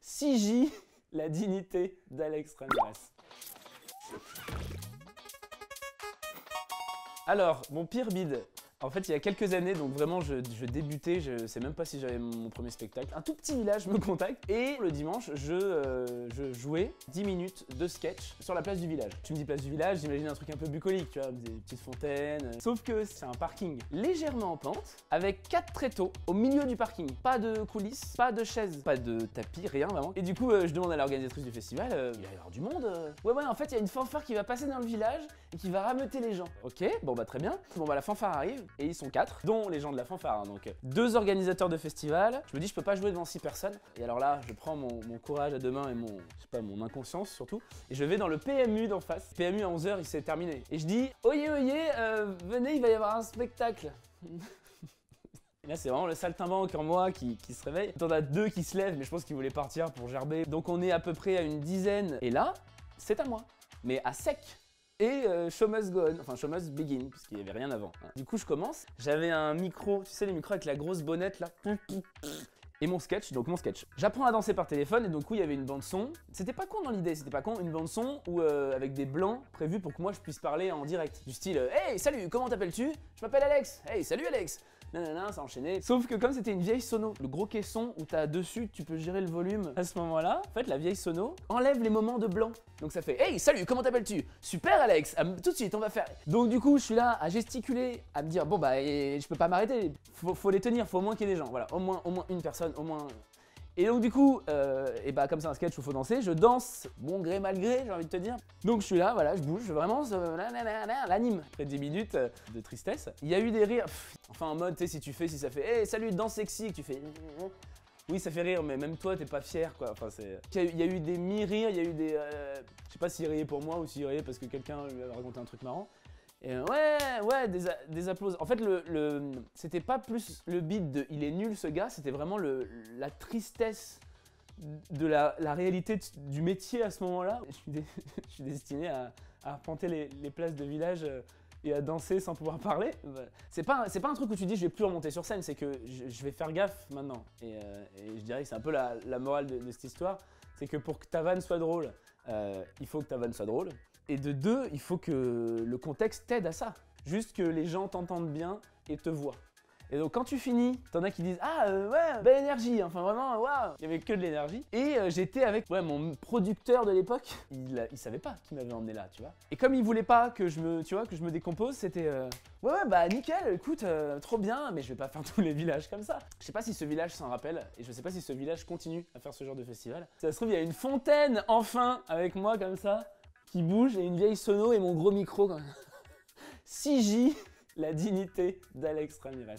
6J, la dignité d'Alex Ramirez. Alors, mon pire bide. En fait, il y a quelques années, donc vraiment, je débutais, je sais même pas si j'avais mon premier spectacle. Un tout petit village me contacte et le dimanche, je jouais 10 minutes de sketch sur la place du village. Tu me dis place du village, j'imagine un truc un peu bucolique, tu vois, des petites fontaines. Sauf que c'est un parking légèrement en pente, avec 4 tréteaux au milieu du parking. Pas de coulisses, pas de chaises, pas de tapis, rien vraiment. Et du coup, je demande à l'organisatrice du festival, il va y avoir du monde. Ouais, en fait, il y a une fanfare qui va passer dans le village et qui va rameuter les gens. Ok, bon bah très bien. Bon bah la fanfare arrive. Et ils sont 4, dont les gens de la fanfare, hein, donc 2 organisateurs de festival. Je me dis je peux pas jouer devant 6 personnes. Et alors là, je prends mon courage à deux mains et mon inconscience surtout. Et je vais dans le PMU d'en face. PMU à 11h, il s'est terminé. Et je dis oyez, venez, il va y avoir un spectacle. Et là, c'est vraiment le saltimbanque en moi qui se réveille. T'en as 2 qui se lèvent, mais je pense qu'ils voulaient partir pour gerber. Donc on est à peu près à une dizaine. Et là, c'est à moi. Mais à sec. Et Show Must Go On, enfin Show Must Begin, parce qu'il n'y avait rien avant. Du coup, je commence. J'avais un micro, tu sais, les micros avec la grosse bonnette là. Et mon sketch, donc mon sketch. J'apprends à danser par téléphone et donc il y avait une bande son. C'était pas con dans l'idée, c'était pas con, une bande son où avec des blancs prévus pour que moi je puisse parler en direct. Du style hey, salut, comment t'appelles-tu? Je m'appelle Alex. Hey, salut Alex. Nanana, ça enchaînait. Sauf que comme c'était une vieille sono, le gros caisson où t'as dessus, tu peux gérer le volume à ce moment-là. En fait, la vieille sono enlève les moments de blanc. Donc ça fait hey, salut, comment t'appelles-tu? Super Alex, tout de suite, on va faire. Donc du coup, je suis là à gesticuler, à me dire bon bah je peux pas m'arrêter, faut les tenir, faut au moins qu'il y ait des gens. Voilà, au moins une personne, au moins. Et donc du coup, et bah comme c'est un sketch où il faut danser, je danse, bon gré mal gré, j'ai envie de te dire. Donc je suis là, voilà, je bouge, vraiment, l'anime. Après 10 minutes de tristesse, il y a eu des rires, enfin en mode, tu sais, si ça fait hey, salut, danse sexy, que tu fais oui, ça fait rire, mais même toi, t'es pas fier, quoi. Enfin, c'est. Il y a eu des mi-rires, il y a eu des. Je sais pas s'il riait pour moi ou s'il riait parce que quelqu'un lui avait raconté un truc marrant. Et ouais, des applaudissements. En fait, c'était pas plus le beat de il est nul ce gars, c'était vraiment la tristesse de la réalité du métier à ce moment-là. Je suis destiné à arpenter les places de village et à danser sans pouvoir parler. C'est pas un truc où tu dis je vais plus remonter sur scène, c'est que je vais faire gaffe maintenant. Et je dirais que c'est un peu la morale de cette histoire, c'est que pour que ta vanne soit drôle, il faut que ta vanne soit drôle. Et de 2, il faut que le contexte t'aide à ça. Juste que les gens t'entendent bien et te voient. Et donc quand tu finis, t'en as qui disent ah ouais, belle énergie, enfin vraiment waouh, il y avait que de l'énergie. Et j'étais avec mon producteur de l'époque, il savait pas qui m'avait emmené là, tu vois. Et comme il voulait pas que je me décompose, c'était ouais bah nickel, écoute, trop bien, mais je vais pas faire tous les villages comme ça. Je sais pas si ce village s'en rappelle et je sais pas si ce village continue à faire ce genre de festival. Si ça se trouve, il y a une fontaine enfin avec moi comme ça qui bouge et une vieille sono et mon gros micro. 6J, la dignité d'Alex Ramirez.